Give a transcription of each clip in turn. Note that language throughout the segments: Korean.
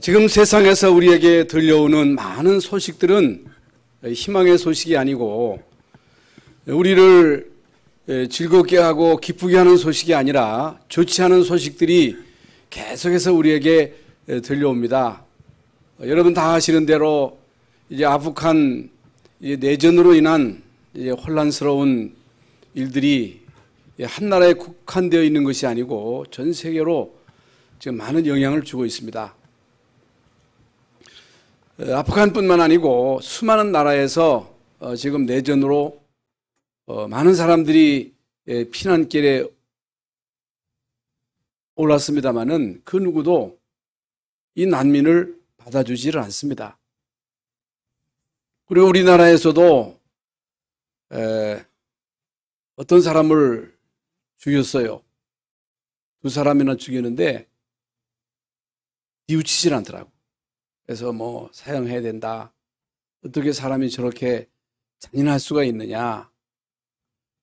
지금 세상에서 우리에게 들려오는 많은 소식들은 희망의 소식이 아니고 우리를 즐겁게 하고 기쁘게 하는 소식이 아니라 좋지 않은 소식들이 계속해서 우리에게 들려옵니다. 여러분 다 아시는 대로 이제 아프간 내전으로 인한 혼란스러운 일들이 한 나라에 국한되어 있는 것이 아니고 전 세계로 지금 많은 영향을 주고 있습니다. 아프간뿐만 아니고 수많은 나라에서 지금 내전으로 많은 사람들이 피난길에 올랐습니다마는 그 누구도 이 난민을 받아주지를 않습니다. 그리고 우리나라에서도 어떤 사람을 죽였어요. 두 사람이나 죽였는데 뉘우치질 않더라고. 그래서 사형해야 된다. 어떻게 사람이 저렇게 잔인할 수가 있느냐.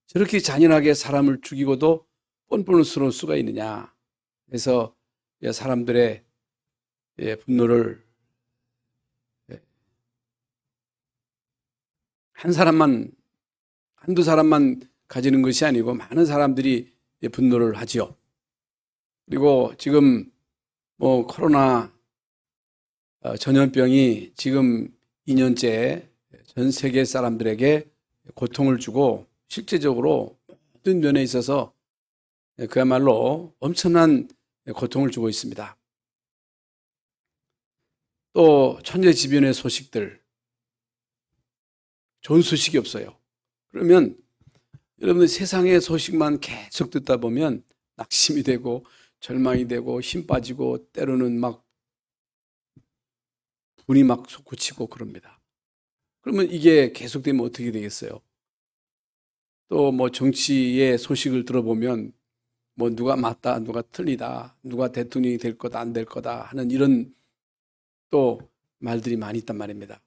저렇게 잔인하게 사람을 죽이고도 뻔뻔스러울 수가 있느냐. 그래서 사람들의 분노를 한두 사람만 가지는 것이 아니고 많은 사람들이 분노를 하지요. 그리고 지금 코로나 전염병이 지금 2년째 전 세계 사람들에게 고통을 주고 실제적으로 모든 면에 있어서 그야말로 엄청난 고통을 주고 있습니다. 또 천재지변의 소식들, 좋은 소식이 없어요. 그러면 여러분들 세상의 소식만 계속 듣다 보면 낙심이 되고 절망이 되고 힘 빠지고 때로는 막 분이 막 솟구치고 그럽니다. 그러면 이게 계속되면 어떻게 되겠어요? 또 정치의 소식을 들어보면 누가 맞다, 누가 틀리다, 누가 대통령이 될 거다, 안 될 거다 하는 이런 또 말들이 많이 있단 말입니다.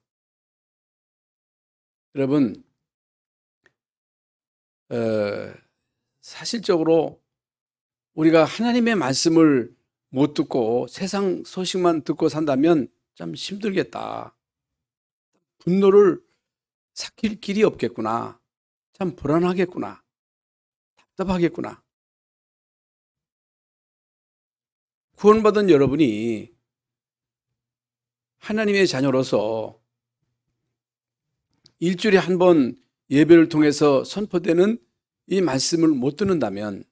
여러분, 사실적으로 우리가 하나님의 말씀을 못 듣고 세상 소식만 듣고 산다면 참 힘들겠다. 분노를 삭힐 길이 없겠구나. 참 불안하겠구나. 답답하겠구나. 구원받은 여러분이 하나님의 자녀로서 일주일에 한 번 예배를 통해서 선포되는 이 말씀을 못 듣는다면,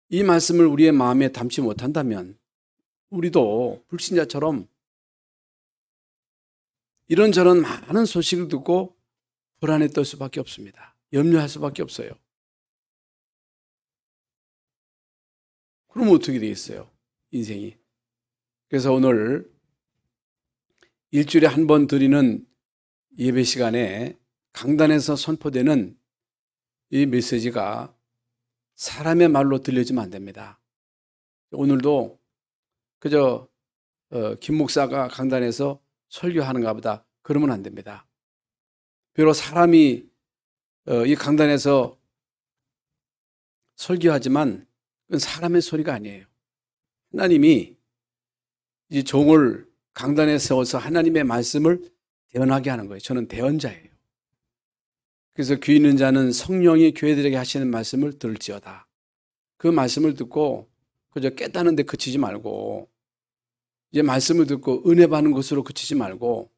이 말씀을 우리의 마음에 담지 못한다면 우리도 불신자처럼 이런저런 많은 소식을 듣고 불안에 떨 수밖에 없습니다. 염려할 수밖에 없어요. 그럼 어떻게 되겠어요? 인생이. 그래서 오늘 일주일에 한 번 드리는 예배 시간에 강단에서 선포되는 이 메시지가 사람의 말로 들려지면 안 됩니다. 오늘도 그저 김 목사가 강단에서 설교하는가 보다 그러면 안 됩니다. 비록 사람이 이 강단에서 설교하지만 그건 사람의 소리가 아니에요. 하나님이 이 종을 강단에 세워서 하나님의 말씀을 대언하게 하는 거예요. 저는 대언자예요. 그래서 귀 있는 자는 성령이 교회들에게 하시는 말씀을 들을지어다. 그 말씀을 듣고 그저 깨닫는 데 그치지 말고, 이제 말씀을 듣고 은혜 받는 것으로 그치지 말고,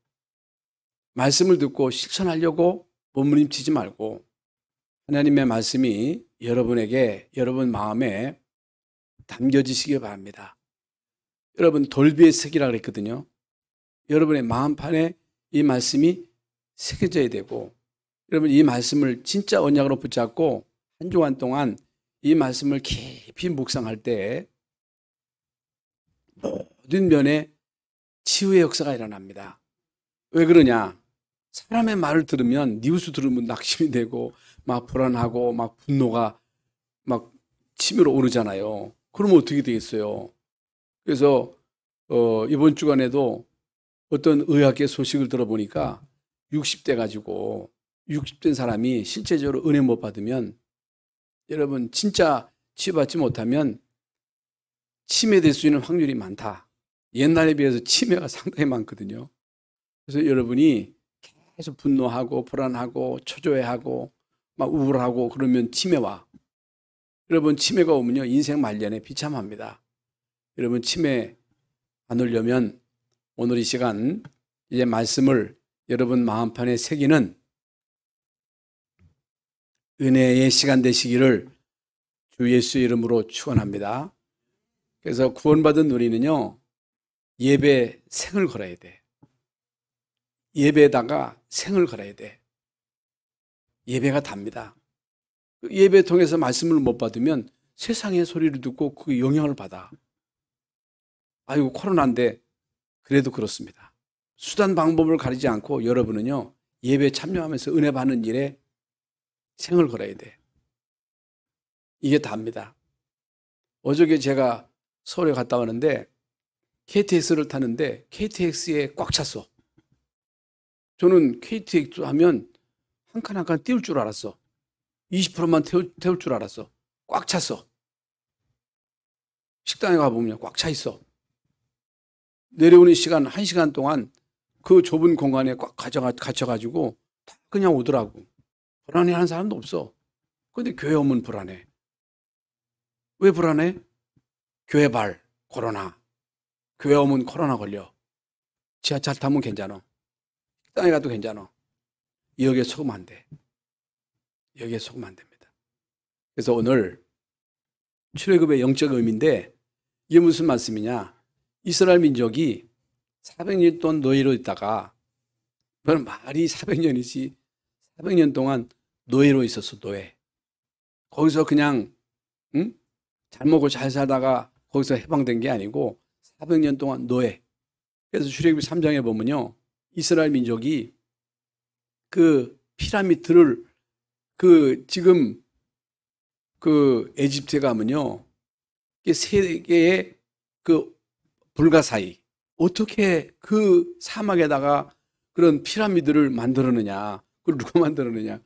말씀을 듣고 실천하려고 몸부림치지 말고, 하나님의 말씀이 여러분에게, 여러분 마음에 담겨지시기 바랍니다. 여러분 돌비의 색이라고 그랬거든요. 여러분의 마음판에 이 말씀이 새겨져야 되고, 여러분 이 말씀을 진짜 언약으로 붙잡고 한 주간 동안 이 말씀을 깊이 묵상할 때 모든 면에 치유의 역사가 일어납니다. 왜 그러냐? 사람의 말을 들으면, 뉴스 들으면 낙심이 되고 막 불안하고 막 분노가 막 치밀어 오르잖아요. 그러면 어떻게 되겠어요? 그래서 이번 주간에도 어떤 의학의 소식을 들어보니까 60대 가지고 60된 사람이 실제적으로 은혜 못 받으면, 여러분 진짜 치유받지 못하면 치매될 수 있는 확률이 많다. 옛날에 비해서 치매가 상당히 많거든요. 그래서 여러분이 계속 분노하고 불안하고 초조해하고 막 우울하고 그러면 치매 와. 여러분 치매가 오면요 인생 말년에 비참합니다. 여러분 치매 안 오려면 오늘 이 시간 이제 말씀을 여러분 마음판에 새기는 은혜의 시간 되시기를 주 예수의 이름으로 축원합니다. 그래서 구원받은 우리는요 예배 생을 걸어야 돼. 예배에다가 생을 걸어야 돼. 예배가 답니다. 예배 통해서 말씀을 못 받으면 세상의 소리를 듣고 그 영향을 받아. 아이고 코로나인데 그래도 그렇습니다. 수단 방법을 가리지 않고 여러분은요 예배 참여하면서 은혜 받는 일에 생을 걸어야 돼. 이게 답니다. 어저께 제가 서울에 갔다 왔는데 KTX를 타는데 KTX에 꽉 찼어. 저는 KTX 하면 한 칸 한 칸 띄울 줄 알았어. 20%만 태울 줄 알았어. 꽉 찼어. 식당에 가보면 꽉 차 있어. 내려오는 시간 1시간 동안 그 좁은 공간에 꽉 갇혀가지고 다 그냥 오더라고. 불안해하는 사람도 없어. 근데 교회 오면 불안해. 왜 불안해? 교회 코로나. 교회 오면 코로나 걸려. 지하철 타면 괜찮아. 식당에 가도 괜찮아. 여기에 속으면 안 돼. 여기에 속으면 안 됩니다. 그래서 오늘 출애굽의 영적 의미인데 이게 무슨 말씀이냐? 이스라엘 민족이 400년 동안 노예로 있다가 그건 말이 400년이지 400년 동안 노예로 있었어. 노예. 거기서 그냥 잘 먹고 잘 살다가 거기서 해방된 게 아니고 400년 동안 노예. 그래서 출애굽기 3장에 보면요. 이스라엘 민족이 그 피라미드를 지금 에집트에 가면요. 세 개의 불가사의. 어떻게 그 사막에다가 그런 피라미드를 만들었느냐. 그걸 누가 만들었느냐.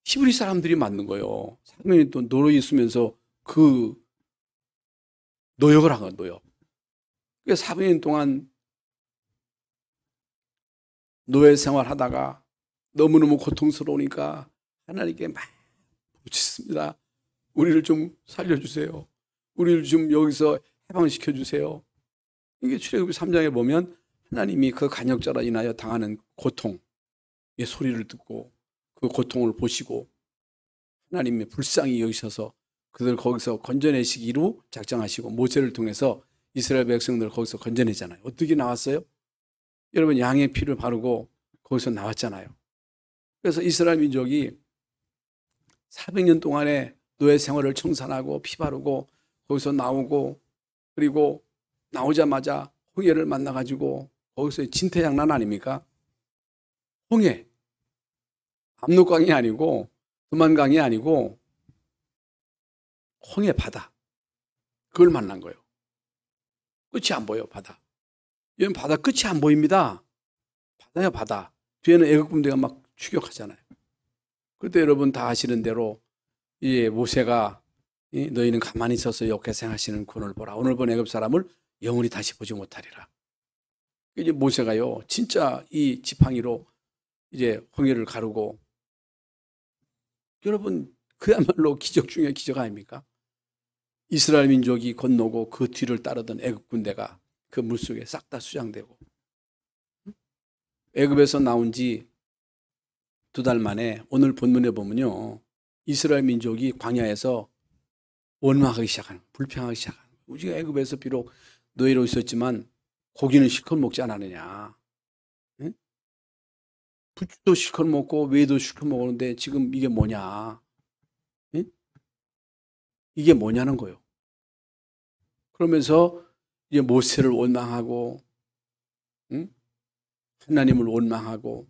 히브리 사람들이 만든 거예요. 400년 동안 노예 있으면서 그 노역을 한 거예요. 노역. 그래서 400년 동안 노예 생활하다가 너무너무 고통스러우니까 하나님께 막 부르짖습니다. 우리를 좀 살려주세요. 우리를 좀 여기서 해방시켜 주세요. 이게 출애굽기 3장에 보면 하나님이 그 간역자로 인하여 당하는 고통의 소리를 듣고 그 고통을 보시고 하나님의 불쌍히 여기셔서 그들 거기서 건져내시기로 작정하시고 모세를 통해서 이스라엘 백성들을 거기서 건져내잖아요. 어떻게 나왔어요? 여러분 양의 피를 바르고 거기서 나왔잖아요. 그래서 이스라엘 민족이 400년 동안의 노예 생활을 청산하고 피 바르고 거기서 나오고 그리고 나오자마자 홍해를 만나가지고 거기서 진퇴양난 아닙니까? 홍해. 압록강이 아니고 두만강이 아니고 홍해 바다. 그걸 만난 거예요. 끝이 안 보여 바다. 여기 바다 끝이 안 보입니다. 바다야 바다. 뒤에는 애국 군대가 막 추격하잖아요. 그때 여러분 다 아시는 대로 이 모세가 너희는 가만히 있어서 역해서 행하시는 군을 보라. 오늘 본 애굽 사람을 영원히 다시 보지 못하리라. 이제 모세가요 진짜 이 지팡이로 이제 홍해를 가르고 여러분 그야말로 기적 중에 기적 아닙니까? 이스라엘 민족이 건너고 그 뒤를 따르던 애굽 군대가 그 물속에 싹 다 수장되고 애굽에서 나온 지 2달 만에 오늘 본문에 보면요. 이스라엘 민족이 광야에서 원망하기 시작하는 불평하기 시작하는 우리가 애굽에서 비록 노예로 있었지만 고기는 실컷 먹지 않았느냐. 응? 부추도 실컷 먹고 외도 실컷 먹었는데 지금 이게 뭐냐. 응? 이게 뭐냐는 거예요. 그러면서 이제 모세를 원망하고 응? 하나님을 원망하고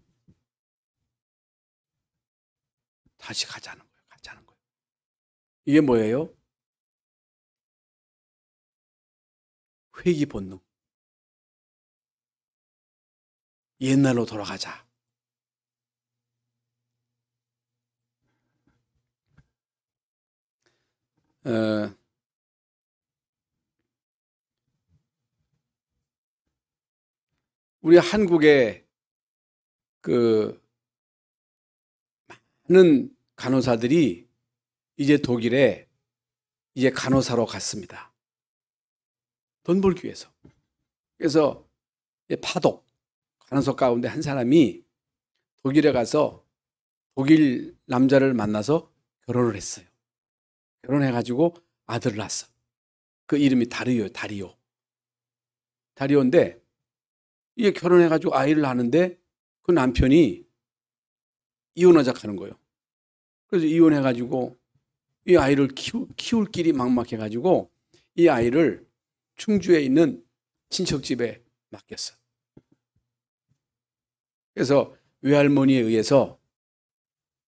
다시 가자는 거예요. 가자는 거예요. 이게 뭐예요? 회귀 본능. 옛날로 돌아가자. 우리 한국의 그 많은 간호사들이 이제 독일에 이제 간호사로 갔습니다. 돈 벌기 위해서. 그래서 파독 간호사 가운데 한 사람이 독일에 가서 독일 남자를 만나서 결혼을 했어요. 결혼해가지고 아들을 낳았어. 그 이름이 다리오인데 이게 결혼해가지고 아이를 낳는데 그 남편이 이혼하자 하는 거예요. 그래서 이혼해가지고 이 아이를 키울 길이 막막해가지고 이 아이를 충주에 있는 친척집에 맡겼어. 그래서 외할머니에 의해서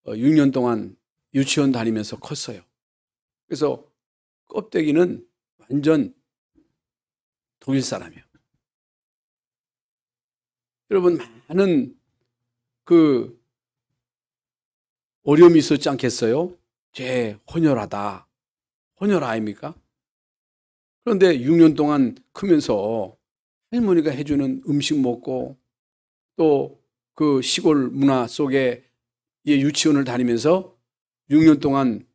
6년 동안 유치원 다니면서 컸어요. 그래서 껍데기는 완전 독일 사람이에요. 여러분, 많은 그 어려움이 있었지 않겠어요? 죄 혼혈하다. 혼혈 아닙니까? 그런데 6년 동안 크면서 할머니가 해주는 음식 먹고 또 그 시골 문화 속에 유치원을 다니면서 6년 동안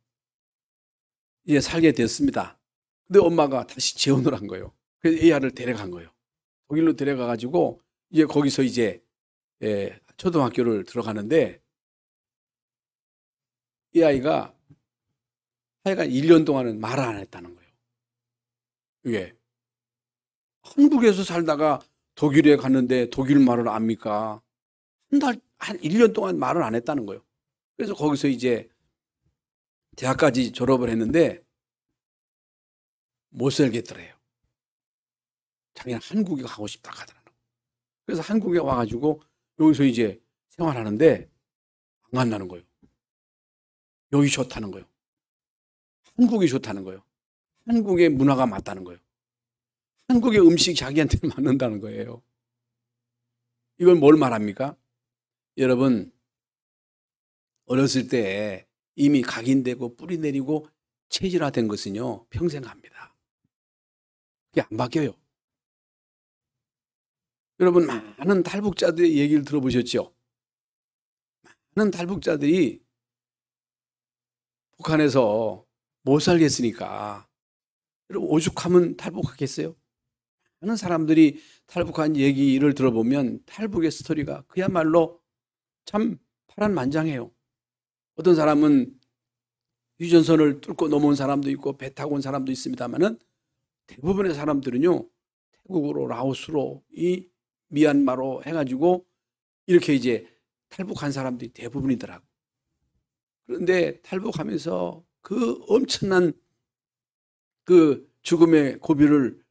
이제 살게 됐습니다. 근데 엄마가 다시 재혼을 한 거예요. 그래서 이 아이를 데려간 거예요. 독일로 데려가가지고 이제 거기서 이제 초등학교를 들어가는데 이 아이가 하여간 1년 동안은 말을 안 했다는 거예요. 이게 한국에서 살다가 독일에 갔는데 독일 말을 압니까? 한 1년 동안 말을 안 했다는 거예요. 그래서 거기서 이제 대학까지 졸업을 했는데 못 살겠더래요. 자기는 한국에 가고 싶다 하더라고요. 그래서 한국에 와가지고 여기서 이제 생활하는데 안 간다는 거예요. 여기 좋다는 거예요. 한국이 좋다는 거예요. 한국의 문화가 맞다는 거예요. 한국의 음식이 자기한테 맞는다는 거예요. 이건 뭘 말합니까? 여러분, 어렸을 때 이미 각인되고 뿌리 내리고 체질화된 것은요, 평생 갑니다. 그게 안 바뀌어요. 여러분, 많은 탈북자들의 얘기를 들어보셨죠? 많은 탈북자들이 북한에서 못 살겠으니까, 여러분, 오죽하면 탈북하겠어요? 많은 사람들이 탈북한 얘기를 들어보면 탈북의 스토리가 그야말로 참 파란만장해요. 어떤 사람은 휴전선을 뚫고 넘어온 사람도 있고 배 타고 온 사람도 있습니다만은 대부분의 사람들은요, 태국으로, 라오스로, 이 미얀마로 해가지고 이렇게 이제 탈북한 사람들이 대부분이더라고. 그런데 탈북하면서 그 엄청난 그 죽음의 고비를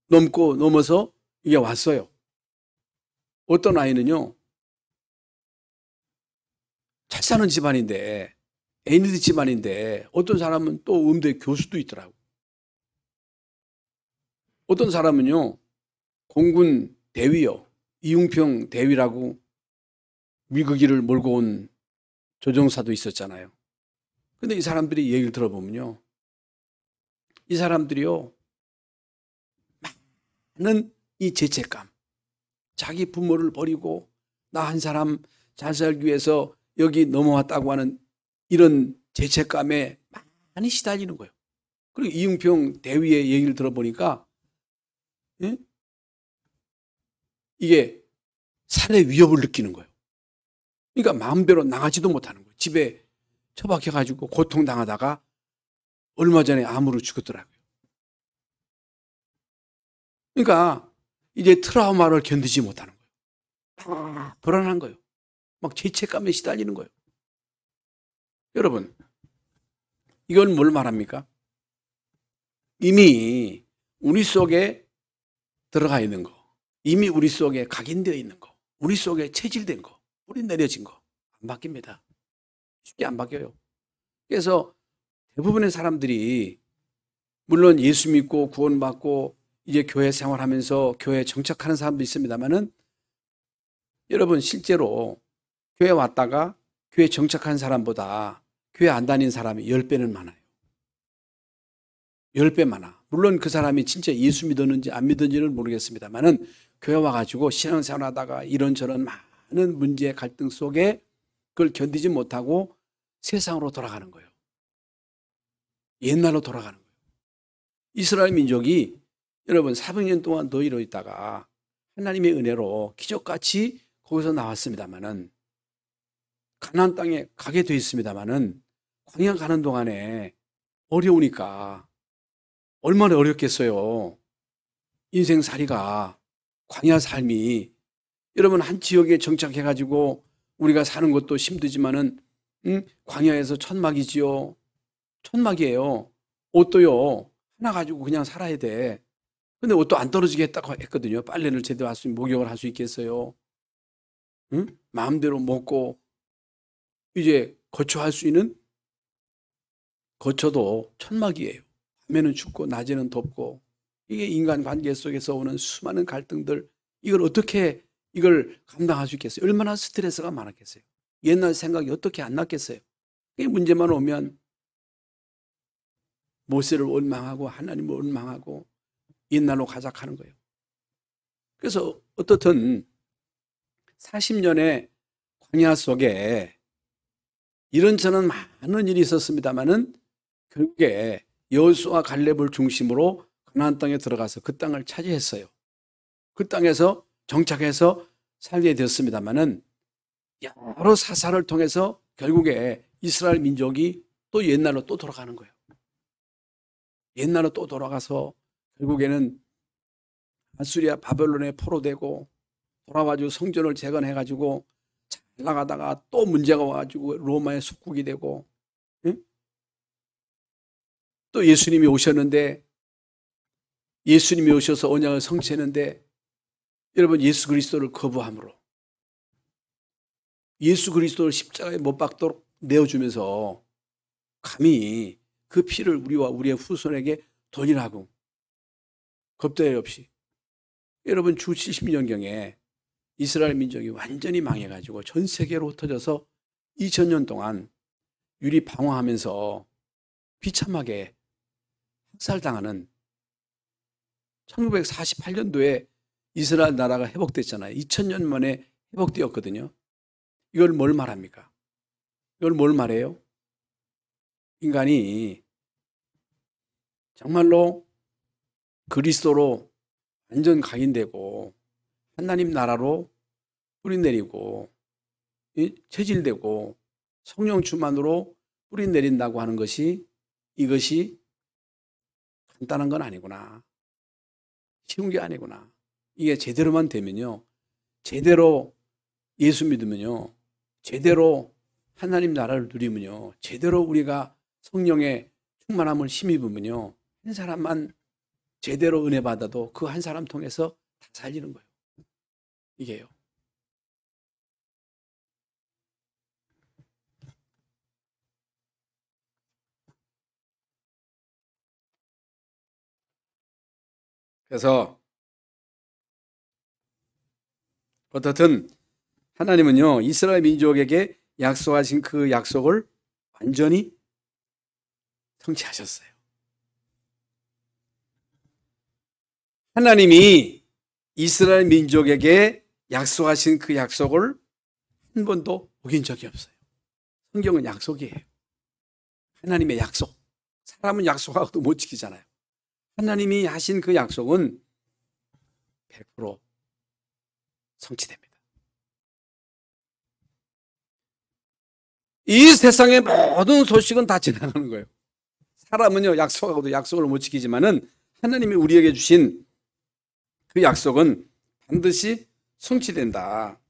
넘어서 이게 왔어요. 어떤 아이는요, 잘 사는 집안인데, 애니드 집안인데, 어떤 사람은 또 음대 교수도 있더라고. 어떤 사람은요, 공군 대위요. 이웅평 대위라고 미국이를 몰고 온 조종사도 있었잖아요. 근데 이 사람들이 얘기를 들어보면요, 이 사람들이요, 많은 이 죄책감, 자기 부모를 버리고 나 한 사람 잘 살기 위해서 여기 넘어왔다고 하는 이런 죄책감에 많이 시달리는 거예요. 그리고 이웅평 대위의 얘기를 들어보니까 이게 살해 위협을 느끼는 거예요. 그러니까 마음대로 나가지도 못하는 거예요. 집에 처박혀가지고 고통당하다가 얼마 전에 암으로 죽었더라고요. 그러니까 이제 트라우마를 견디지 못하는 거예요. 불안한 거예요. 막 죄책감에 시달리는 거예요. 여러분, 이건 뭘 말합니까? 이미 우리 속에 들어가 있는 거, 이미 우리 속에 각인되어 있는 거, 우리 속에 체질된 거, 뿌리 내려진 거 안 바뀝니다. 쉽게 안 바뀌어요. 그래서 대부분의 사람들이 물론 예수 믿고 구원받고 이제 교회 생활하면서 교회에 정착하는 사람도 있습니다만은 여러분 실제로 교회 왔다가 교회 정착한 사람보다 교회 안 다닌 사람이 10배는 많아요. 10배 많아. 물론 그 사람이 진짜 예수 믿었는지 안 믿었는지는 모르겠습니다만은 교회 와가지고 신앙생활 하다가 이런저런 많은 문제 갈등 속에 그걸 견디지 못하고 세상으로 돌아가는 거예요. 옛날로 돌아가는 거예요. 이스라엘 민족이 여러분 400년 동안 노예로 있다가 하나님의 은혜로 기적같이 거기서 나왔습니다마는 가나안 땅에 가게 돼 있습니다마는 광야 가는 동안에 어려우니까 얼마나 어렵겠어요. 인생살이가 광야 삶이 여러분 한 지역에 정착해가지고 우리가 사는 것도 힘들지만은 광야에서 천막이지요. 천막이에요. 옷도요 하나 가지고 그냥 살아야 돼. 근데 옷도 안 떨어지게 했다고 했거든요. 빨래를 제대로 할 수 있는 목욕을 할 수 있겠어요. 응? 마음대로 먹고 이제 거처할 수 있는 거처도 천막이에요. 밤에는 춥고 낮에는 덥고 이게 인간관계 속에서 오는 수많은 갈등들 이걸 어떻게 이걸 감당할 수 있겠어요? 얼마나 스트레스가 많았겠어요? 옛날 생각이 어떻게 안 났겠어요? 이 문제만 오면 모세를 원망하고 하나님을 원망하고 옛날로 가작하는 거예요. 그래서 어떻든 40년의 광야 속에 이런저런 많은 일이 있었습니다마는 결국에 여호수아 갈렙을 중심으로 가나안 땅에 들어가서 그 땅을 차지했어요. 그 땅에서 정착해서 살게 되었습니다마는 여러 사사를 통해서 결국에 이스라엘 민족이 또 옛날로 또 돌아가는 거예요. 옛날로 또 돌아가서 결국에는 아수리아 바벨론에 포로되고 돌아와가지고 성전을 재건해가지고 잘 나가다가 또 문제가 와가지고 로마의 속국이 되고, 응? 또 예수님이 오셨는데 예수님이 오셔서 언약을 성취했는데 여러분 예수 그리스도를 거부함으로 예수 그리스도를 십자가에 못 박도록 내어주면서 감히 그 피를 우리와 우리의 후손에게 돌리라고 겁대일 없이 여러분 주 70년경에 이스라엘 민족이 완전히 망해가지고 전 세계로 흩어져서 2000년 동안 유리 방황하면서 비참하게 학살당하는 1948년도에 이스라엘 나라가 회복됐잖아요. 2000년 만에 회복되었거든요. 이걸 뭘 말합니까? 이걸 뭘 말해요? 인간이 정말로 그리스도로 완전 각인되고 하나님 나라로 뿌리내리고 체질되고 성령 충만으로 뿌리내린다고 하는 것이 이것이 간단한 건 아니구나. 쉬운 게 아니구나. 이게 제대로만 되면요. 제대로 예수 믿으면요. 제대로 하나님 나라를 누리면요. 제대로 우리가 성령의 충만함을 힘입으면요. 한 사람만 제대로 은혜 받아도 그 한 사람 통해서 다 살리는 거예요. 이게요. 그래서 어떻든 하나님은요 이스라엘 민족에게 약속하신 그 약속을 완전히 성취하셨어요. 하나님이 이스라엘 민족에게 약속하신 그 약속을 한 번도 어긴 적이 없어요. 성경은 약속이에요. 하나님의 약속. 사람은 약속하고도 못 지키잖아요. 하나님이 하신 그 약속은 100% 성취됩니다. 이 세상의 모든 소식은 다 지나가는 거예요. 사람은요 약속하고도 약속을 못 지키지만은 하나님이 우리에게 주신 그 약속은 반드시 성취된다.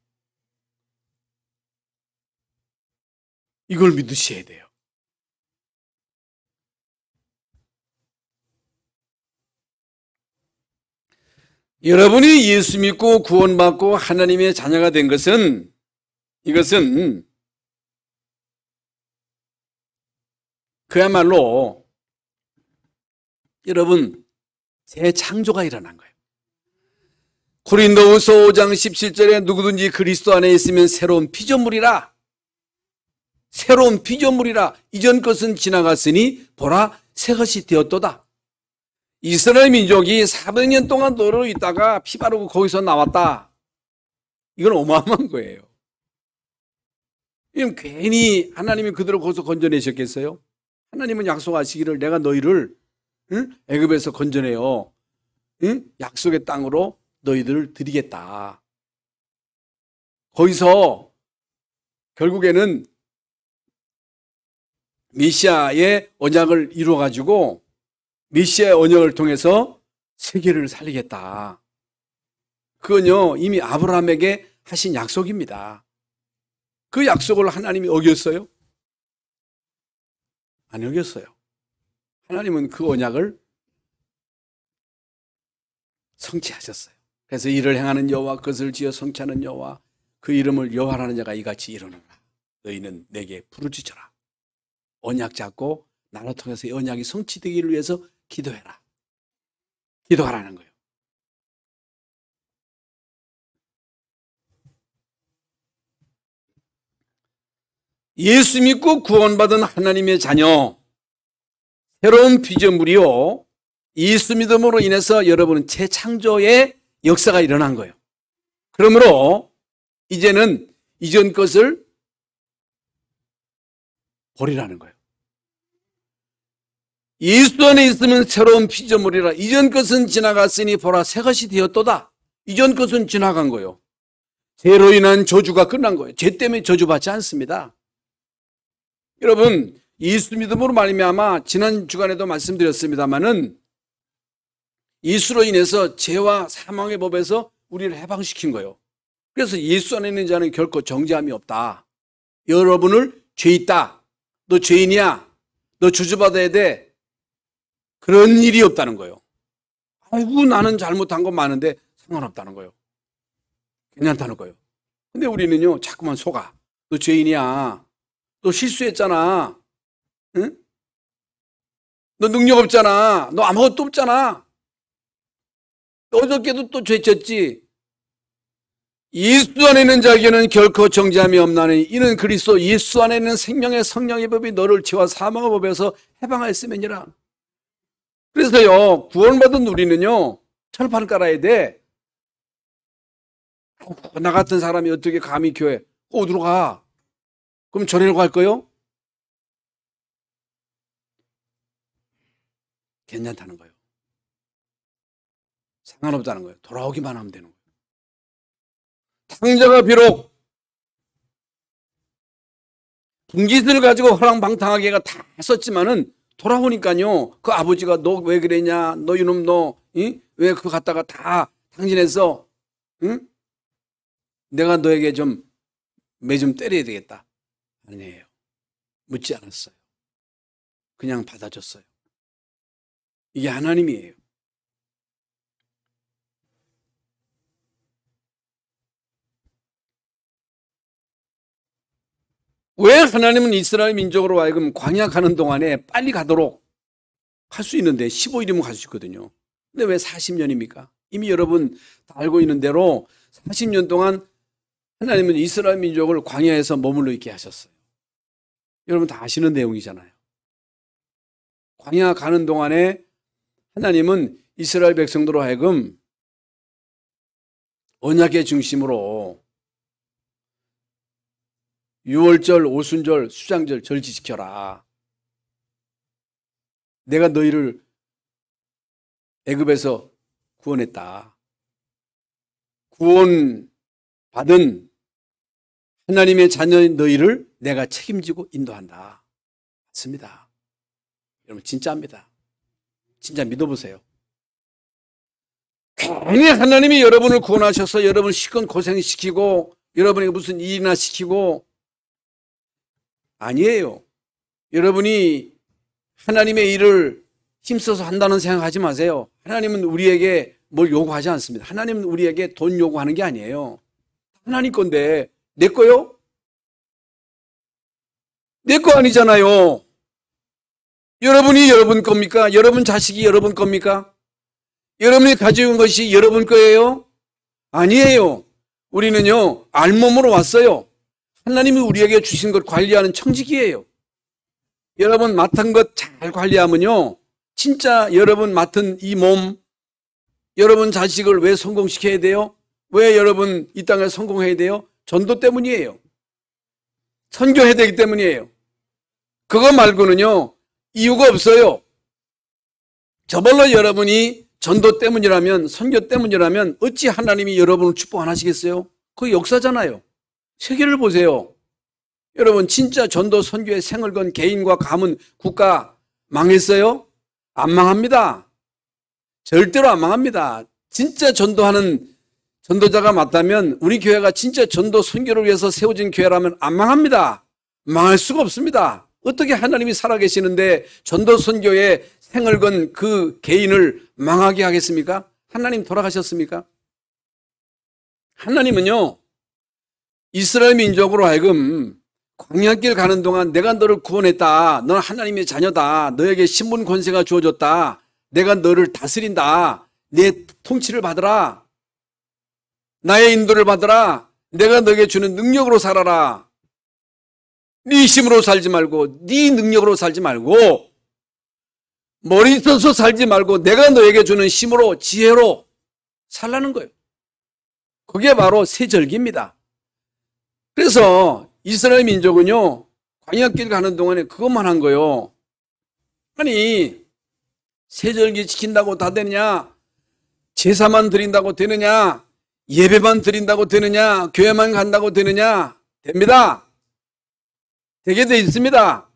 이걸 믿으셔야 돼요. 여러분이 예수 믿고 구원받고 하나님의 자녀가 된 것은 이것은 그야말로 여러분 재창조가 일어난 거예요. 고린도후서 5장 17절에 누구든지 그리스도 안에 있으면 새로운 피조물이라. 새로운 피조물이라. 이전 것은 지나갔으니 보라 새 것이 되었도다. 이스라엘 민족이 400년 동안 노르고 있다가 피 바르고 거기서 나왔다. 이건 어마어마한 거예요. 이건 괜히 하나님이 그들을 거기서 건져내셨겠어요? 하나님은 약속하시기를 내가 너희를 애굽에서 건져내어 약속의 땅으로 너희들을 드리겠다. 거기서 결국에는 메시아의 언약을 이루어가지고 메시아의 언약을 통해서 세계를 살리겠다. 그건요 이미 아브라함에게 하신 약속입니다. 그 약속을 하나님이 어겼어요? 안 어겼어요. 하나님은 그 언약을 성취하셨어요. 그래서 이를 행하는 여호와 그것을 지어 성취하는 여호와 그 이름을 여호와라는 자가 이같이 이루노라. 너희는 내게 부르짖어라. 언약 잡고 나를 통해서 이 언약이 성취되기를 위해서 기도해라. 기도하라는 거예요. 예수 믿고 구원받은 하나님의 자녀, 새로운 피조물이요, 예수 믿음으로 인해서 여러분은 재창조의 역사가 일어난 거예요. 그러므로 이제는 이전 것을 버리라는 거예요. 예수 안에 있으면 새로운 피조물이라. 이전 것은 지나갔으니 보라 새 것이 되었도다. 이전 것은 지나간 거예요. 죄로 인한 저주가 끝난 거예요. 죄 때문에 저주받지 않습니다. 여러분 예수 믿음으로 말미암아 지난 주간에도 말씀드렸습니다마는 예수로 인해서 죄와 사망의 법에서 우리를 해방시킨 거예요. 그래서 예수 안에 있는 자는 결코 정죄함이 없다. 여러분을 죄 있다. 너 죄인이야. 너 저주받아야 돼. 그런 일이 없다는 거예요. 아이고 나는 잘못한 거 많은데 상관없다는 거예요. 괜찮다는 거예요. 근데 우리는요 자꾸만 속아. 너 죄인이야. 너 실수했잖아. 응? 너 능력 없잖아. 너 아무것도 없잖아. 어저께도 또 죄 졌지. 예수 안에 있는 자에게는 결코 정죄함이 없나니 이는 그리스도 예수 안에 있는 생명의 성령의 법이 너를 죄와 사망의 법에서 해방하였음이니라. 그래서요 구원받은 우리는요 철판 깔아야 돼. 나 같은 사람이 어떻게 감히 교회 어디로 가? 그럼 절에로 갈 거요? 괜찮다는 거예요. 상관없다는 거예요. 돌아오기만 하면 되는 거예요. 탕자가 비록 분깃을 가지고 허랑방탕하게가 다 썼지만은 돌아오니까요 그 아버지가 너 왜 그랬냐, 너 이놈 너 왜 그거 갖다가 다 탕진해서 응? 내가 너에게 좀 매 좀 때려야 되겠다. 아니에요. 묻지 않았어요. 그냥 받아줬어요. 이게 하나님이에요. 왜 하나님은 이스라엘 민족으로 하여금 광야 가는 동안에 빨리 가도록 할 수 있는데 15일이면 갈 수 있거든요. 근데 왜 40년입니까? 이미 여러분 다 알고 있는 대로 40년 동안 하나님은 이스라엘 민족을 광야에서 머물러 있게 하셨어요. 여러분 다 아시는 내용이잖아요. 광야 가는 동안에 하나님은 이스라엘 백성들로 하여금 언약의 중심으로 유월절, 오순절, 수장절 절지시켜라. 내가 너희를 애굽에서 구원했다. 구원받은 하나님의 자녀인 너희를 내가 책임지고 인도한다. 맞습니다. 여러분 진짜입니다. 진짜 믿어보세요. 괜히 하나님이 여러분을 구원하셔서 여러분을 시건 고생시키고 여러분에게 무슨 일이나 시키고 아니에요. 여러분이 하나님의 일을 힘써서 한다는 생각하지 마세요. 하나님은 우리에게 뭘 요구하지 않습니다. 하나님은 우리에게 돈 요구하는 게 아니에요. 하나님 건데 내 거요? 내 거 아니잖아요. 여러분이 여러분 겁니까? 여러분 자식이 여러분 겁니까? 여러분이 가지고 온 것이 여러분 거예요? 아니에요. 우리는요 알몸으로 왔어요. 하나님이 우리에게 주신 것 관리하는 청지기예요. 여러분 맡은 것 잘 관리하면요 진짜 여러분 맡은 이 몸, 여러분 자식을 왜 성공시켜야 돼요? 왜 여러분 이 땅에 성공해야 돼요? 전도 때문이에요. 선교해야 되기 때문이에요. 그거 말고는요, 이유가 없어요. 저벌로 여러분이 전도 때문이라면, 선교 때문이라면 어찌 하나님이 여러분을 축복 안 하시겠어요? 그 역사잖아요. 세계를 보세요. 여러분 진짜 전도 선교에 생을 건 개인과 가문, 국가 망했어요? 안 망합니다. 절대로 안 망합니다. 진짜 전도하는 전도자가 맞다면, 우리 교회가 진짜 전도 선교를 위해서 세워진 교회라면 안 망합니다. 망할 수가 없습니다. 어떻게 하나님이 살아계시는데 전도 선교에 생을 건 그 개인을 망하게 하겠습니까? 하나님 돌아가셨습니까? 하나님은요, 이스라엘 민족으로 하여금 광야길 가는 동안 내가 너를 구원했다. 넌 하나님의 자녀다. 너에게 신분 권세가 주어졌다. 내가 너를 다스린다. 내 통치를 받으라. 나의 인도를 받으라. 내가 너에게 주는 능력으로 살아라. 네 힘으로 살지 말고, 네 능력으로 살지 말고, 머리 써서 살지 말고 내가 너에게 주는 힘으로, 지혜로 살라는 거예요. 그게 바로 세절기입니다. 그래서 이스라엘 민족은요, 광야길 가는 동안에 그것만 한 거예요. 아니, 세절기 지킨다고 다 되느냐? 제사만 드린다고 되느냐? 예배만 드린다고 되느냐? 교회만 간다고 되느냐? 됩니다. 되게 돼 있습니다.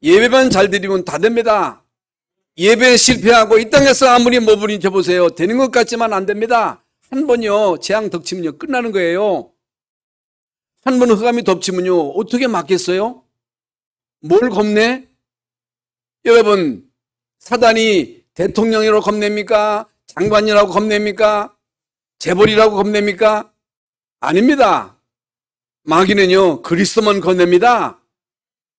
예배만 잘 드리면 다 됩니다. 예배에 실패하고 이 땅에서 아무리 뭐 부린지 보세요. 되는 것 같지만 안 됩니다. 한 번요, 재앙 덮치면요, 끝나는 거예요. 한 번 흑암이 덮치면요, 어떻게 막겠어요? 뭘 겁내? 여러분, 사단이 대통령이라고 겁냅니까? 장관이라고 겁냅니까? 재벌이라고 겁냅니까? 아닙니다. 마귀는요, 그리스도만 겁냅니다.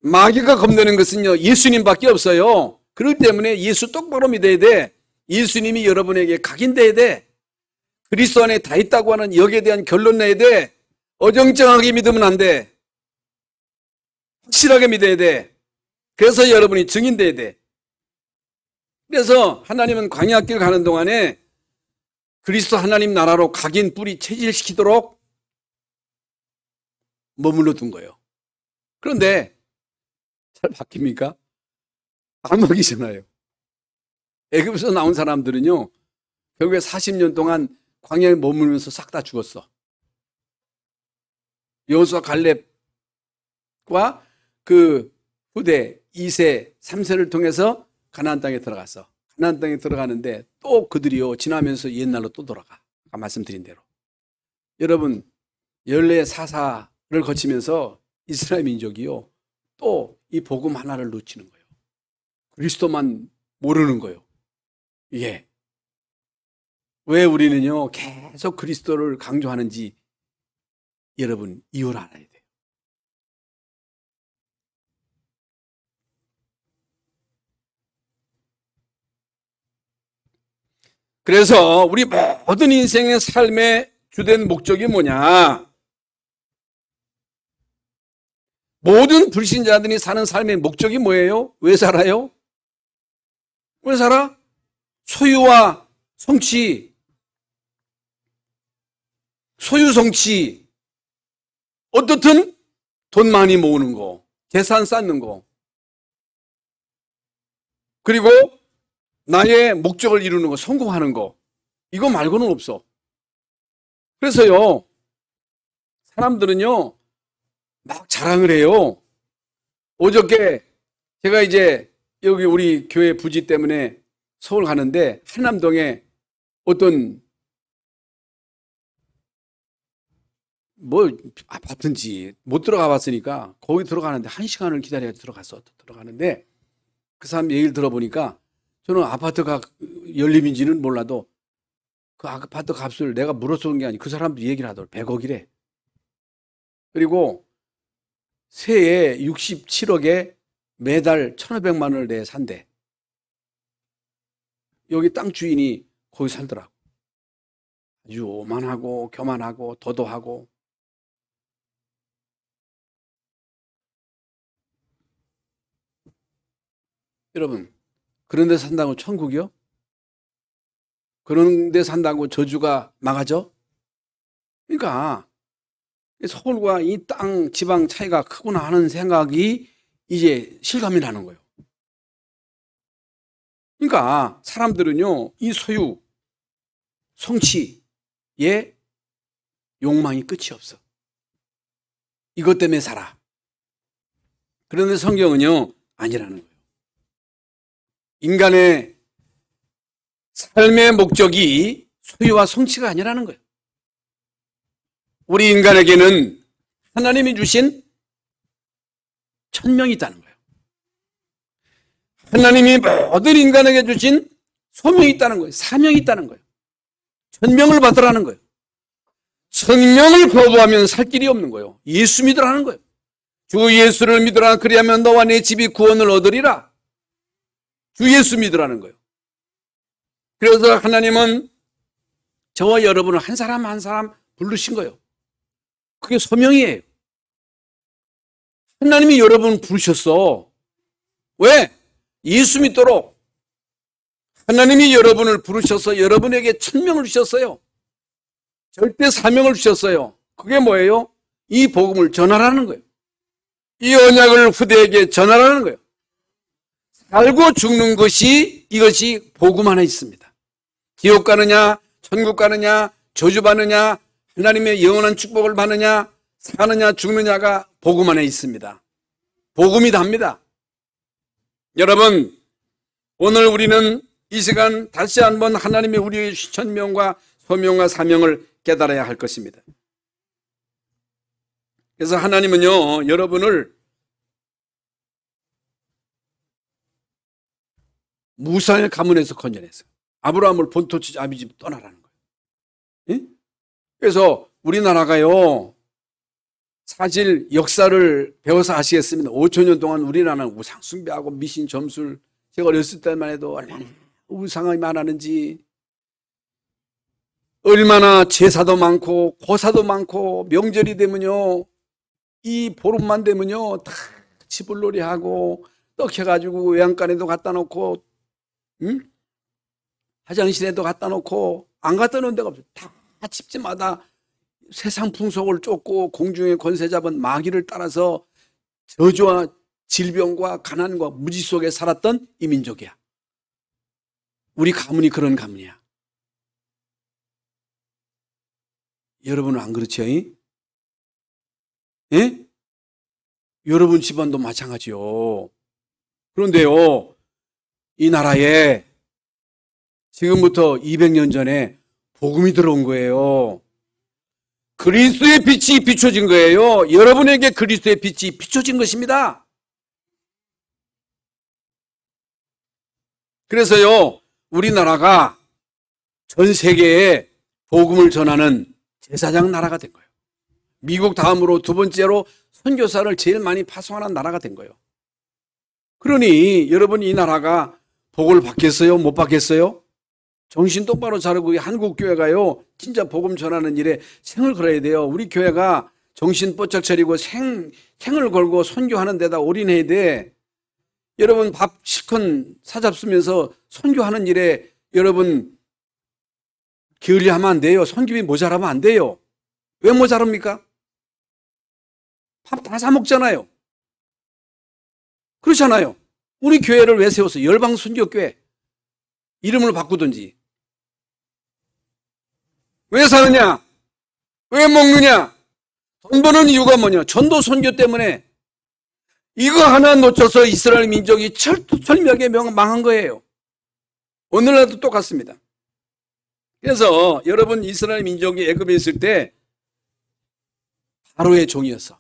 마귀가 겁내는 것은요, 예수님밖에 없어요. 그렇기 때문에 예수 똑바로 믿어야 돼. 예수님이 여러분에게 각인돼야 돼. 그리스도 안에 다 있다고 하는 여기에 대한 결론 내야 돼. 어정쩡하게 믿으면 안 돼. 확실하게 믿어야 돼. 그래서 여러분이 증인돼야 돼. 그래서 하나님은 광야길 가는 동안에 그리스도 하나님 나라로 각인 뿌리 체질시키도록 머물러 둔 거예요. 그런데 잘 바뀝니까? 안 바뀌잖아요. 애굽에서 나온 사람들은요, 결국에 40년 동안 광야에 머물면서 싹 다 죽었어. 여호수아 갈렙과 그 후대 2세, 3세를 통해서 가나안 땅에 들어갔어. 가나안 땅에 들어가는데 또 그들이요, 지나면서 옛날로 또 돌아가. 아까 말씀드린 대로. 여러분, 열례 사사를 거치면서 이스라엘 민족이요, 또 이 복음 하나를 놓치는 거예요. 그리스도만 모르는 거예요. 예. 왜 우리는요, 계속 그리스도를 강조하는지 여러분 이유를 알아야 돼요. 그래서 우리 모든 인생의 삶의 주된 목적이 뭐냐? 모든 불신자들이 사는 삶의 목적이 뭐예요? 왜 살아요? 왜 살아? 소유와 성취, 소유 성취. 어떻든 돈 많이 모으는 거, 재산 쌓는 거, 그리고 나의 목적을 이루는 거, 성공하는 거, 이거 말고는 없어. 그래서요, 사람들은요, 막 자랑을 해요. 어저께 제가 이제 여기 우리 교회 부지 때문에 서울 가는데 한남동에 어떤 뭐 아파트인지 못 들어가 봤으니까 거기 들어가는데 1시간을 기다려야 들어갔어. 들어가는데 그 사람 얘기를 들어보니까, 저는 아파트가 연립인지는 몰라도 그 아파트 값을 내가 물어서 온 게 아니고 그 사람도 얘기를 하더라고. 100억이래. 그리고 세에 67억에 매달 1,500만 원을 내 산대. 여기 땅 주인이 거기 살더라고. 아주 오만하고 교만하고 도도하고. 여러분, 그런 데 산다고 천국이요? 그런 데 산다고 저주가 막아져? 그러니까 서울과 이 땅 지방 차이가 크구나 하는 생각이 이제 실감이 나는 거예요. 그러니까 사람들은요, 이 소유, 성취에 욕망이 끝이 없어. 이것 때문에 살아. 그런데 성경은요, 아니라는 거예요. 인간의 삶의 목적이 소유와 성취가 아니라는 거예요. 우리 인간에게는 하나님이 주신 천명이 있다는 거예요. 하나님이 모든 인간에게 주신 소명이 있다는 거예요. 사명이 있다는 거예요. 천명을 받으라는 거예요. 천명을 거부하면 살 길이 없는 거예요. 예수 믿으라는 거예요. 주 예수를 믿으라. 그리하면 너와 내 집이 구원을 얻으리라. 주 예수 믿으라는 거예요. 그래서 하나님은 저와 여러분을 한 사람 한 사람 부르신 거예요. 그게 소명이에요. 하나님이 여러분을 부르셨어. 왜? 예수 믿도록. 하나님이 여러분을 부르셔서 여러분에게 천명을 주셨어요. 절대 사명을 주셨어요. 그게 뭐예요? 이 복음을 전하라는 거예요. 이 언약을 후대에게 전하라는 거예요. 살고 죽는 것이, 이것이 복음 안에 있습니다. 지옥 가느냐, 천국 가느냐, 저주받느냐, 하나님의 영원한 축복을 받느냐, 사느냐, 죽느냐가 복음 안에 있습니다. 복음이 답니다. 여러분, 오늘 우리는 이 시간 다시 한번 하나님의 우리의 천명과 소명과 사명을 깨달아야 할 것입니다. 그래서 하나님은요, 여러분을 무사의 가문에서 건져냈어요. 아브라함을 본토 아비 집 떠나라는 거예요. 예? 그래서 우리나라가요, 사실 역사를 배워서 아시겠습니다. 5,000년 동안 우리나라는 우상 숭배하고 미신 점술, 제가 어렸을 때만 해도 얼마나 우상이 많았는지, 얼마나 제사도 많고 고사도 많고, 명절이 되면요, 이 보름만 되면요 다 지불놀이하고 떡 해가지고 외양간에도 갖다 놓고, 화장실에도 갖다 놓고, 안 갖다 놓은 데가 없어요. 다 집집마다 세상 풍속을 쫓고 공중의 권세 잡은 마귀를 따라서 저주와 질병과 가난과 무지 속에 살았던 이 민족이야. 우리 가문이 그런 가문이야. 여러분은 안 그렇죠? 예? 여러분 집안도 마찬가지요. 그런데요, 이 나라에 지금부터 200년 전에 복음이 들어온 거예요. 그리스도의 빛이 비춰진 거예요. 여러분에게 그리스도의 빛이 비춰진 것입니다. 그래서요, 우리나라가 전 세계에 복음을 전하는 제사장 나라가 된 거예요. 미국 다음으로 두 번째로 선교사를 제일 많이 파송하는 나라가 된 거예요. 그러니 여러분, 이 나라가 복을 받겠어요? 못 받겠어요? 정신 똑바로 차리고 한국 교회가요, 진짜 복음 전하는 일에 생을 걸어야 돼요. 우리 교회가 정신 뽀짝 차리고 생을 걸고 선교하는 데다 올인해야 돼. 여러분 밥 실컷 사잡수면서 선교하는 일에 여러분 게을리하면 안 돼요. 선교비 모자라면 안 돼요. 왜 모자랍니까? 밥 다 사 먹잖아요. 그렇잖아요. 우리 교회를 왜 세웠어요? 열방 선교교회. 이름을 바꾸든지. 왜 사느냐? 왜 먹느냐? 돈 버는 이유가 뭐냐? 전도 선교 때문에. 이거 하나 놓쳐서 이스라엘 민족이 철저하게 망한 거예요. 오늘날도 똑같습니다. 그래서 여러분, 이스라엘 민족이 애굽에 있을 때 바로의 종이었어.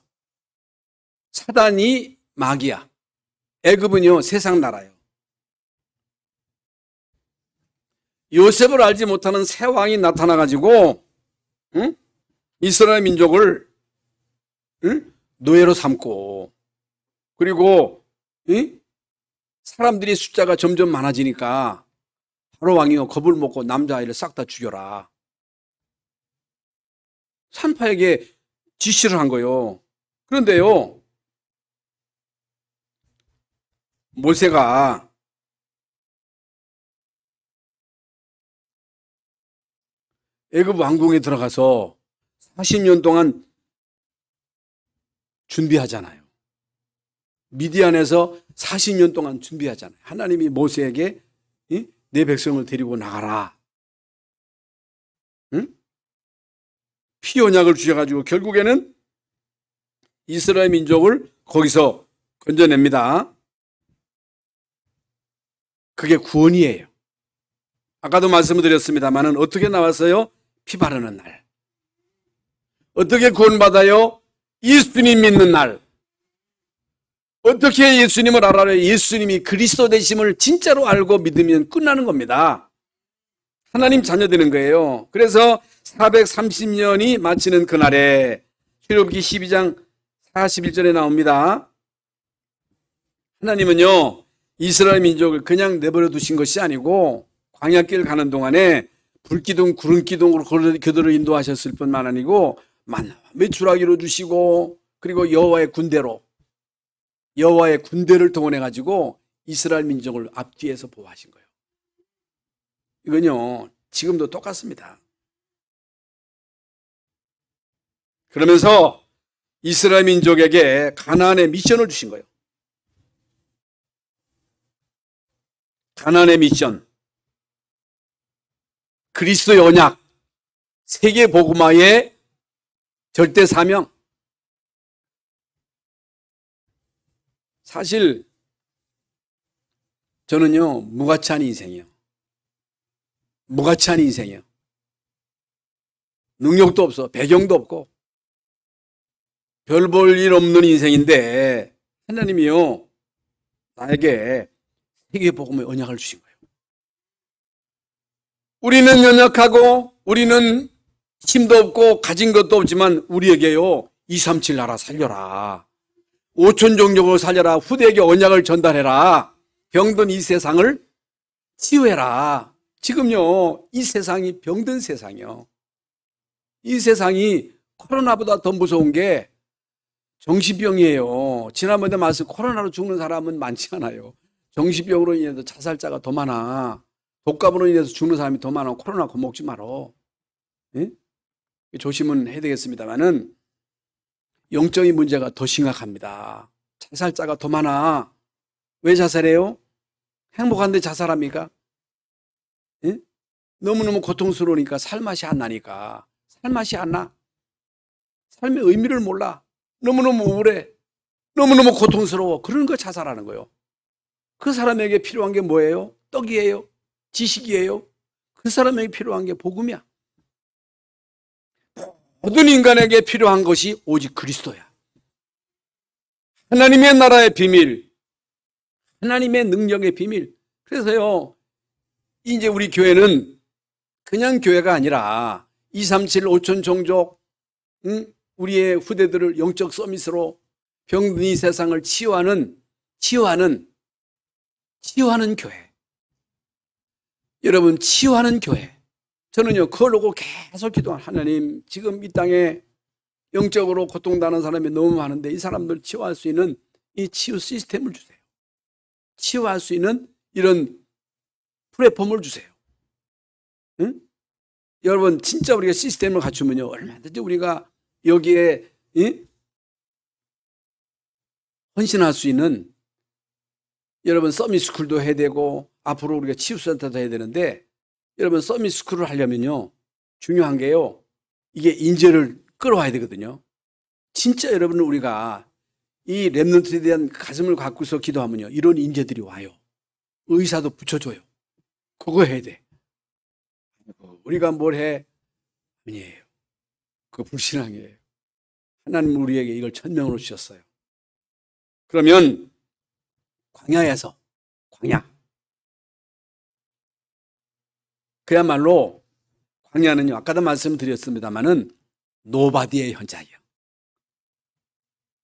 사단이 마귀야. 애굽은요, 세상 나라예요. 요셉을 알지 못하는 새 왕이 나타나가지고, 이스라엘 민족을, 노예로 삼고, 그리고, 사람들이 숫자가 점점 많아지니까, 바로 왕이요, 겁을 먹고 남자아이를 싹 다 죽여라. 산파에게 지시를 한 거예요. 그런데요, 모세가 애굽 왕궁에 들어가서 40년 동안 준비하잖아요. 미디안에서 40년 동안 준비하잖아요. 하나님이 모세에게 내 백성을 데리고 나가라. 응? 피 언약을 주셔가지고 결국에는 이스라엘 민족을 거기서 건져냅니다. 그게 구원이에요. 아까도 말씀을 드렸습니다만은 어떻게 나왔어요? 피 바르는 날. 어떻게 구원받아요? 예수님 믿는 날. 어떻게 예수님을 알아요? 예수님이 그리스도 되심을 진짜로 알고 믿으면 끝나는 겁니다. 하나님 자녀 되는 거예요. 그래서 430년이 마치는 그날에 출애굽기 12장 41절에 나옵니다. 하나님은요, 이스라엘 민족을 그냥 내버려 두신 것이 아니고 광야길 가는 동안에 불기둥 구름기둥으로 그들을 인도하셨을 뿐만 아니고 만나와 메추라기로 주시고, 그리고 여호와의 군대를 동원해 가지고 이스라엘 민족을 앞뒤에서 보호하신 거예요. 이건요 지금도 똑같습니다. 그러면서 이스라엘 민족에게 가나안의 미션을 주신 거예요. 가나안의 미션, 그리스도의 언약, 세계 복음화의 절대 사명. 사실 저는요 무가치한 인생이에요. 무가치한 인생이에요. 능력도 없어, 배경도 없고 별 볼 일 없는 인생인데 하나님이요 나에게 세계 복음의 언약을 주신 거예요. 우리는 연약하고 우리는 힘도 없고 가진 것도 없지만 우리에게요 237 나라 살려라, 5천 종족을 살려라, 후대에게 언약을 전달해라, 병든 이 세상을 치유해라. 지금요 이 세상이 병든 세상이요. 이 세상이 코로나보다 더 무서운 게 정신병이에요. 지난번에 말씀, 코로나로 죽는 사람은 많지 않아요. 정신병으로 인해서 자살자가 더 많아. 독감으로 인해서 죽는 사람이 더 많아. 코로나 겁먹지 말어. 예? 조심은 해야 되겠습니다만은 영적인 문제가 더 심각합니다. 자살자가 더 많아. 왜 자살해요? 행복한데 자살합니까? 예? 너무너무 고통스러우니까 살맛이 안 나니까. 살맛이 안 나. 삶의 의미를 몰라. 너무너무 우울해. 너무너무 고통스러워. 그런 거 자살하는 거예요. 그 사람에게 필요한 게 뭐예요? 떡이에요? 지식이에요? 그 사람에게 필요한 게 복음이야. 모든 인간에게 필요한 것이 오직 그리스도야. 하나님의 나라의 비밀, 하나님의 능력의 비밀. 그래서요 이제 우리 교회는 그냥 교회가 아니라 237 5천 종족, 우리의 후대들을 영적 서밋으로 병든 이 세상을 치유하는 교회. 여러분, 치유하는 교회. 저는요 그걸 놓고 계속 기도한, 하나님 지금 이 땅에 영적으로 고통당하는 사람이 너무 많은데 이 사람들 치유할 수 있는 이 치유 시스템을 주세요. 치유할 수 있는 이런 플랫폼을 주세요. 응? 여러분, 진짜 우리가 시스템을 갖추면요 얼마든지 우리가 여기에 헌신할 수 있는, 여러분 서밋스쿨도 해야 되고 앞으로 우리가 치유센터도 해야 되는데, 여러분 서밋스쿨을 하려면요 중요한 게요 이게 인재를 끌어와야 되거든요. 진짜 여러분 우리가 이 렘넌트에 대한 가슴을 갖고서 기도하면요 이런 인재들이 와요. 의사도 붙여줘요. 그거 해야 돼. 우리가 뭘 해? 아니에요. 그거 불신앙이에요. 하나님 우리에게 이걸 천명으로 주셨어요. 그러면 광야에서, 그야말로 광야는요 아까도 말씀드렸습니다마는 노바디의 현장이에요.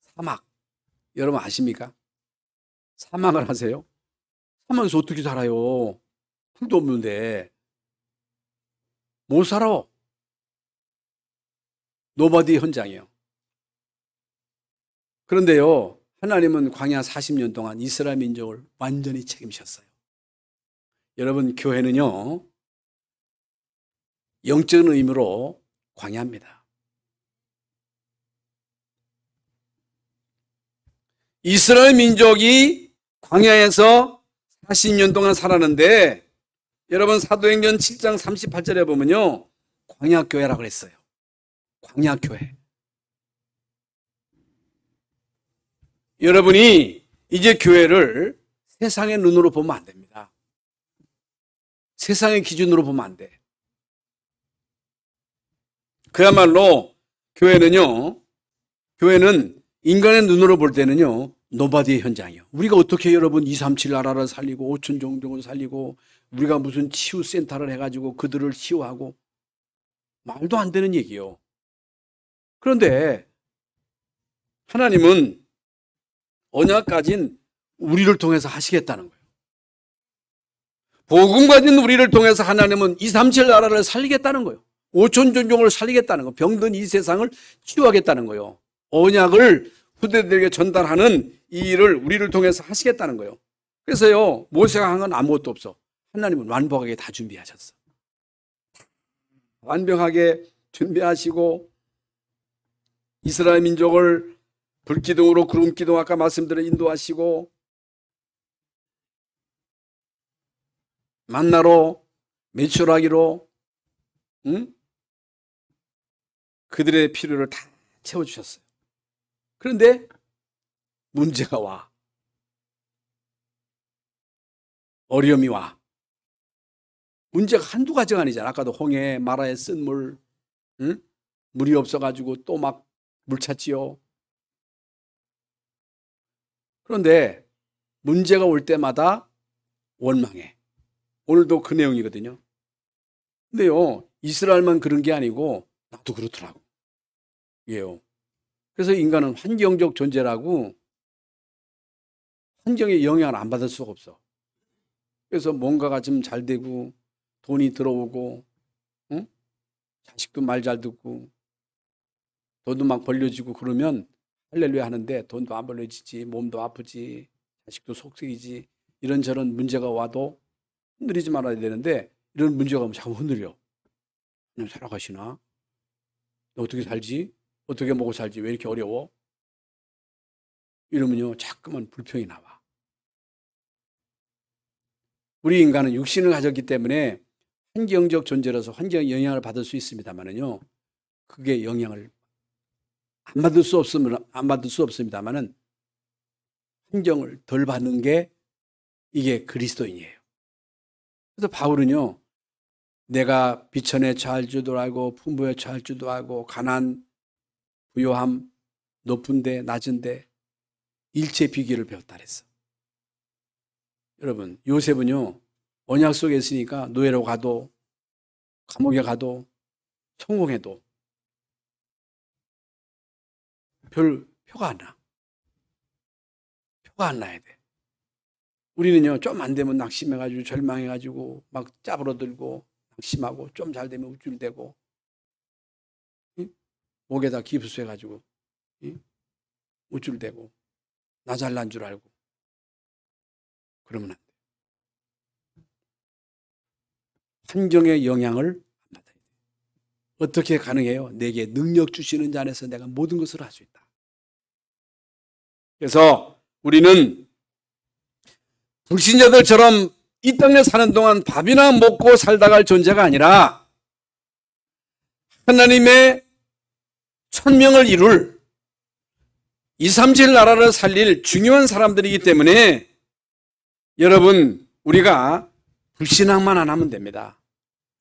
사막. 여러분 아십니까? 사막을 하세요? 사막에서 어떻게 살아요? 풀도 없는데 못 살아. 노바디 현장이에요. 그런데요 하나님은 광야 40년 동안 이스라엘 민족을 완전히 책임지셨어요. 여러분 교회는요 영적인 의미로 광야입니다. 이스라엘 민족이 광야에서 40년 동안 살았는데 여러분 사도행전 7장 38절에 보면요. 광야교회라고 그랬어요. 광야교회. 여러분이 이제 교회를 세상의 눈으로 보면 안 됩니다. 세상의 기준으로 보면 안 돼. 그야말로 교회는 인간의 눈으로 볼 때는요, 노바디의 현장이요. 우리가 어떻게 여러분 237 나라를 살리고 5천 종족을 살리고 우리가 무슨 치유센터를 해가지고 그들을 치유하고 말도 안 되는 얘기요. 그런데 하나님은 언약 가진 우리를 통해서 하시겠다는 거예요. 복음 가진 우리를 통해서 하나님은 237 나라를 살리겠다는 거예요. 5천 종족을 살리겠다는 거예요. 병든 이 세상을 치유하겠다는 거예요. 언약을 후대들에게 전달하는 이 일을 우리를 통해서 하시겠다는 거예요. 그래서요, 모세가 한 건 아무것도 없어. 하나님은 완벽하게 다 준비하셨어. 완벽하게 준비하시고 이스라엘 민족을 불기둥으로 구름기둥 아까 말씀드린 인도하시고 만나로 메추라기로 그들의 필요를 다 채워주셨어요. 그런데 문제가 와. 어려움이 와. 문제가 한두 가지가 아니잖아. 아까도 홍해, 마라에 쓴 물, 물이 없어가지고 또 막 물 찾지요. 그런데 문제가 올 때마다 원망해. 오늘도 그 내용이거든요. 근데요, 이스라엘만 그런 게 아니고 나도 그렇더라고. 예요. 그래서 인간은 환경적 존재라고 환경의 영향을 안 받을 수가 없어. 그래서 뭔가가 좀 잘 되고 돈이 들어오고 자식도 말 잘 듣고 돈도 막 벌려지고 그러면 할렐루야 하는데 돈도 안 벌려지지, 몸도 아프지, 자식도 속썩이지, 이런저런 문제가 와도 흔들리지 말아야 되는데 이런 문제가 오면 자꾸 흔들려. 그냥 살아가시나? 너 어떻게 살지? 어떻게 먹고 살지? 왜 이렇게 어려워? 이러면요, 자꾸만 불평이 나와. 우리 인간은 육신을 가졌기 때문에 환경적 존재로서 환경의 영향을 받을 수 있습니다만은요, 그게 영향을 안 받을 수 없습니다만은 환경을 덜 받는 게 이게 그리스도인이에요. 그래서 바울은요, 내가 비천에 처할 줄도 알고 풍부에 처할 줄도 알고 가난, 부요함, 높은데 낮은데 일체 비결을 배웠다 그랬어. 여러분, 요셉은요, 언약 속에 있으니까 노예로 가도 감옥에 가도 성공해도 별 표가 안 나. 표가 안 나야 돼. 우리는요, 좀 안 되면 낙심해가지고 절망해가지고 막 짜부러들고 낙심하고 좀 잘 되면 우쭐대고 목에다 기부스 해가지고 우쭐대고 나 잘난 줄 알고 그러면 안 돼. 환경의 영향을 안 받아야 돼. 어떻게 가능해요? 내게 능력 주시는 자 안에서 내가 모든 것을 할 수 있다. 그래서 우리는 불신자들처럼 이 땅에 사는 동안 밥이나 먹고 살다 갈 존재가 아니라 하나님의 천명을 이룰 237 나라를 살릴 중요한 사람들이기 때문에 여러분, 우리가 불신앙만 안 하면 됩니다.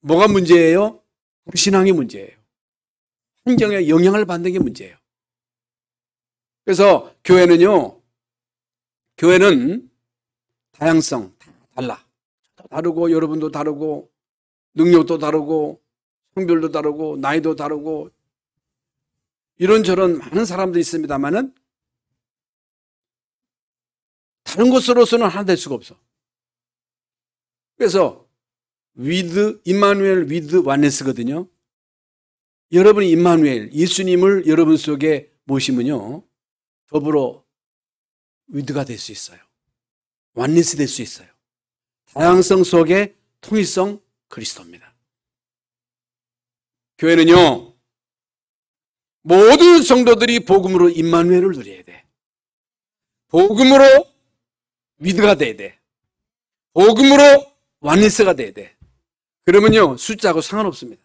뭐가 문제예요? 불신앙이 문제예요. 환경에 영향을 받는 게 문제예요. 그래서 교회는 다양성 다 달라. 다르고 여러분도 다르고 능력도 다르고 성별도 다르고 나이도 다르고 이런저런 많은 사람들이 있습니다만은 다른 것으로서는 하나 될 수가 없어. 그래서 임마누엘 with oneness거든요. 여러분이 임마누엘, 예수님을 여러분 속에 모시면요, 더불어 with가 될 수 있어요. oneness 될 수 있어요. 다양성 속에 통일성 그리스도입니다. 교회는요, 모든 성도들이 복음으로 임마누엘을 누려야 돼. 복음으로 위드가 돼야 돼. 복음으로 완리스가 돼야 돼. 그러면요, 숫자하고 상관없습니다.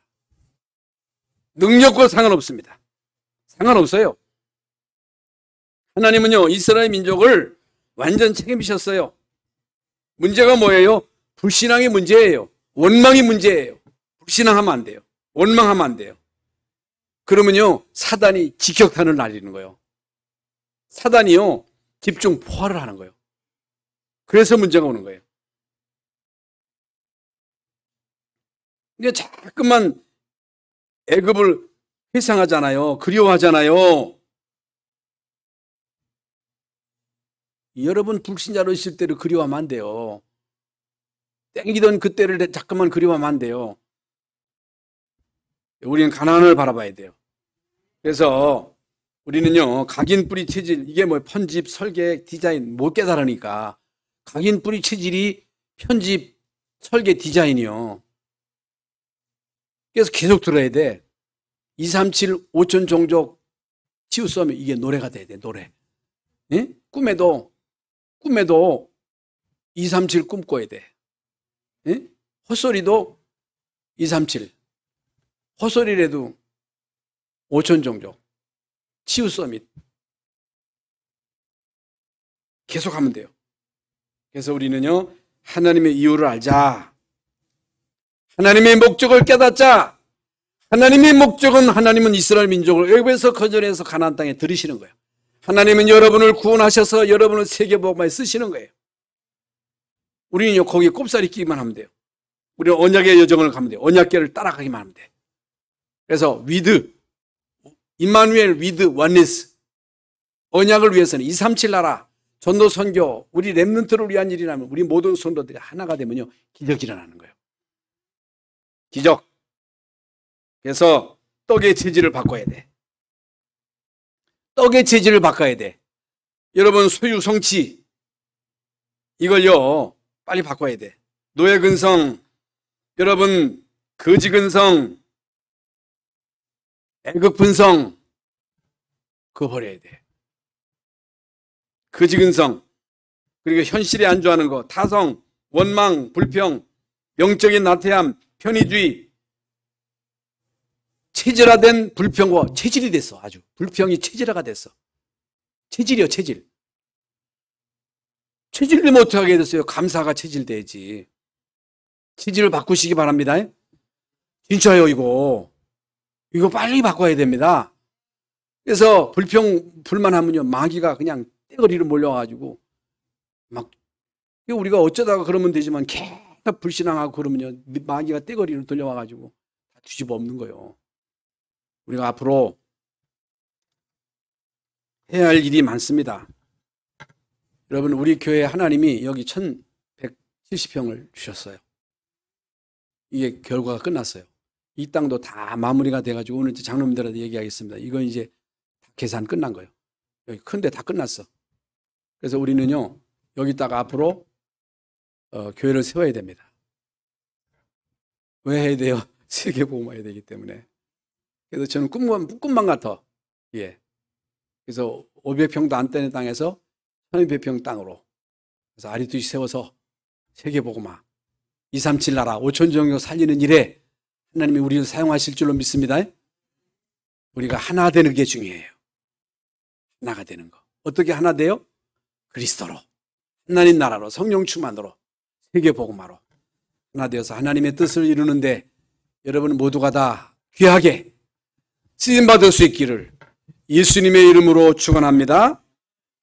능력과 상관없습니다. 상관없어요. 하나님은요, 이스라엘 민족을 완전 책임지셨어요. 문제가 뭐예요? 불신앙의 문제예요. 원망이 문제예요. 불신앙하면 안 돼요. 원망하면 안 돼요. 그러면요, 사단이 직격탄을 날리는 거예요. 사단이요, 집중 포화를 하는 거예요. 그래서 문제가 오는 거예요. 근데 자꾸만 애굽을 회상하잖아요. 그리워하잖아요. 여러분 불신자로 있을 때를 그리워하면 안 돼요. 땡기던 그때를 자꾸만 그리워하면 안 돼요. 우리는 가나안을 바라봐야 돼요. 그래서 우리는요, 각인 뿌리 체질, 이게 뭐 편집, 설계, 디자인 못 깨달으니까 각인 뿌리 체질이 편집, 설계, 디자인이요. 그래서 계속 들어야 돼. 237, 5천 종족 치우쏘면 이게 노래가 돼야 돼, 노래. 예? 꿈에도 237 꿈꿔야 돼. 예? 헛소리도 237. 헛소리라도 5천 종족. 치유 서밋. 계속 하면 돼요. 그래서 우리는요, 하나님의 이유를 알자. 하나님의 목적을 깨닫자. 하나님의 목적은, 하나님은 이스라엘 민족을 애굽에서 거절해서 가나안 땅에 들이시는 거예요. 하나님은 여러분을 구원하셔서 여러분을 세계복음화에 쓰시는 거예요. 우리는요, 거기에 꼽사리 끼기만 하면 돼요. 우리는 언약의 여정을 가면 돼요. 언약계를 따라가기만 하면 돼요. 그래서 위드, 임마누엘 위드 원리스, 언약을 위해서는 237 나라, 전도 선교, 우리 렘넌트를 위한 일이라면 우리 모든 성도들이 하나가 되면요, 기적이 일어나는 거예요. 기적. 그래서 떡의 체질을 바꿔야 돼. 떡의 체질을 바꿔야 돼. 여러분 소유 성취 이걸요 빨리 바꿔야 돼. 노예 근성, 여러분 거지 근성, 애국 분성 그거 버려야 돼. 거지 근성, 그리고 현실에 안주하는 거, 타성, 원망, 불평, 영적인 나태함, 편의주의, 체질화된 불평과 체질이 됐어. 아주 불평이 체질화가 됐어. 체질이요, 체질. 체질되면 어떻게 하게 됐어요? 감사가 체질돼야지. 체질을 바꾸시기 바랍니다. 진짜요, 이거 빨리 바꿔야 됩니다. 그래서 불평 불만하면요, 마귀가 그냥 떼거리로 몰려가지고 막, 우리가 어쩌다가 그러면 되지만 계속 불신앙하고 그러면요, 마귀가 떼거리로 돌려와가지고 다 뒤집어 엎는 거예요. 우리가 앞으로 해야 할 일이 많습니다. 여러분, 우리 교회 하나님이 여기 1170평을 주셨어요. 이게 결과가 끝났어요. 이 땅도 다 마무리가 돼가지고 오늘 장로님들한테 얘기하겠습니다. 이건 이제 계산 끝난 거예요. 여기 큰데 다 끝났어. 그래서 우리는요, 여기다가 앞으로 교회를 세워야 됩니다. 왜 해야 돼요? 세계복음화 해야 되기 때문에. 그래서 저는 꿈만 같아. 예. 그래서 500평도 안 되는 땅에서 1200평 땅으로. 그래서 아리투시 세워서 세계복음화, 237 나라, 5천 종족 살리는 일에 하나님이 우리를 사용하실 줄로 믿습니다. 우리가 하나 되는 게 중요해요. 하나가 되는 거. 어떻게 하나 돼요? 그리스도로, 하나님 나라로, 성령 충만으로, 세계복음화로 하나 되어서 하나님의 뜻을 이루는데 여러분 모두가 다 귀하게 쓰임받을 수 있기를 예수님의 이름으로 축원합니다.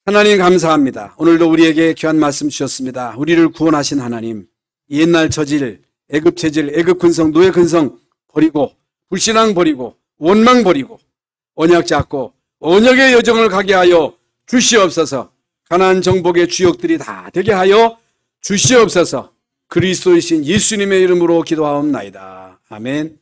하나님 감사합니다. 오늘도 우리에게 귀한 말씀 주셨습니다. 우리를 구원하신 하나님, 옛날 저질, 애굽 체질, 애굽 근성, 노예 근성 버리고, 불신앙 버리고, 원망 버리고, 언약 잡고 언약의 여정을 가게 하여 주시옵소서. 가나안 정복의 주역들이 다 되게 하여 주시옵소서. 그리스도이신 예수님의 이름으로 기도하옵나이다. 아멘.